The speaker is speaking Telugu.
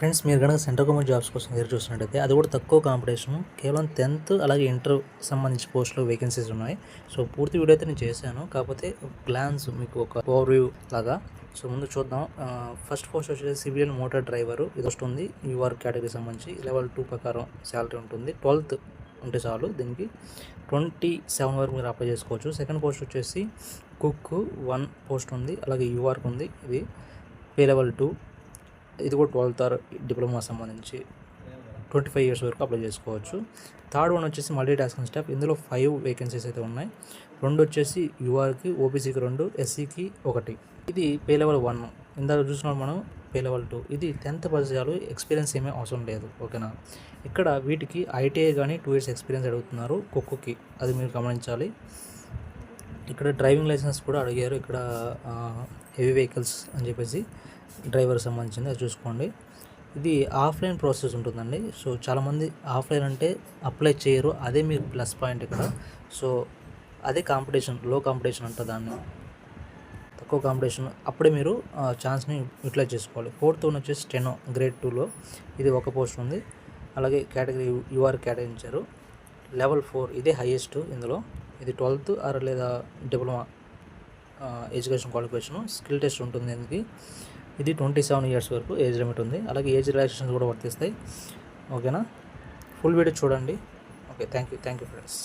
ఫ్రెండ్స్, మీరు కనుక సెంట్రల్ గవర్నమెంట్ జాబ్స్ కోసం ఎదురు చూస్తున్నట్టయితే అది కూడా తక్కువ కాంపిటీషన్, కేవలం 10th అలాగే ఇంటర్ సంబంధించి పోస్టులు వేకెన్సీస్ ఉన్నాయి. సో పూర్తి వీడియో అయితే నేను చేశాను, కాకపోతే గ్లాన్స్ మీకు ఒక ఓవర్వ్యూ లాగా. సో ముందు చూద్దాం. ఫస్ట్ పోస్ట్ వచ్చేసి సివిలియన్ మోటార్ డ్రైవరు, ఇది వస్తుంది యూఆర్ కేటగిరీ సంబంధించి. లెవెల్ 2 ప్రకారం శాలరీ ఉంటుంది. 12th ఉంటే చాలు. దీనికి 27 వరకు మీరు అప్లై చేసుకోవచ్చు. సెకండ్ పోస్ట్ వచ్చేసి కుక్ 1 పోస్ట్ ఉంది, అలాగే యూఆర్కి ఉంది. ఇది పే లెవెల్ 2, ఇది కూడా 12th ఆర్ డిప్లొమా సంబంధించి 25 years వరకు అప్లై చేసుకోవచ్చు. థర్డ్ వన్ వచ్చేసి మల్టీ టాస్కింగ్ స్టాఫ్, ఇందులో 5 వేకెన్సీస్ అయితే ఉన్నాయి. 2 వచ్చేసి యూఆర్కి, ఓబీసీకి 2, ఎస్సీకి 1. ఇది పే లెవెల్ 1. ఇందాక చూసినాం మనం పే లెవెల్ 2. ఇది 10th పరిచయాలు, ఎక్స్పీరియన్స్ ఏమీ అవసరం లేదు. ఓకేనా. ఇక్కడ వీటికి ఐటీఐ కానీ 2 years ఎక్స్పీరియన్స్ అడుగుతున్నారు కుక్కుకి, అది మీరు గమనించాలి. ఇక్కడ డ్రైవింగ్ లైసెన్స్ కూడా అడిగారు. ఇక్కడ హెవీ వెహికల్స్ అని చెప్పేసి డ్రైవర్ సంబంధించింది, అది చూసుకోండి. ఇది ఆఫ్లైన్ ప్రాసెస్ ఉంటుందండి. సో చాలామంది ఆఫ్లైన్ అంటే అప్లై చేయరు, అదే మీకు ప్లస్ పాయింట్ ఇక్కడ. సో అదే కాంపిటీషన్, లో కాంపిటీషన్ అంట దాన్ని, తక్కువ కాంపిటీషన్. అప్పుడే మీరు ఛాన్స్ని యూటిలైజ్ చేసుకోవాలి. 4th వన్ వచ్చేసి స్టెనో గ్రేడ్ 2లో, ఇది ఒక పోస్ట్ ఉంది. అలాగే కేటగిరీ యూఆర్ కేటాయించారు. లెవెల్ 4 ఇదే హైయెస్ట్ ఇందులో. ఇది 12th ఆర్ లేదా diploma education qualification. Skill test ఉంటుంది దీనికి. ఇది 27 years వరకు ఏజ్ లిమిట్ ఉంది. అలాగే ఏజ్ రిలాక్సేషన్స్ కూడా వర్తిస్తాయి. ఓకేనా. ఫుల్ వీడియో చూడండి. Okay, thank you friends.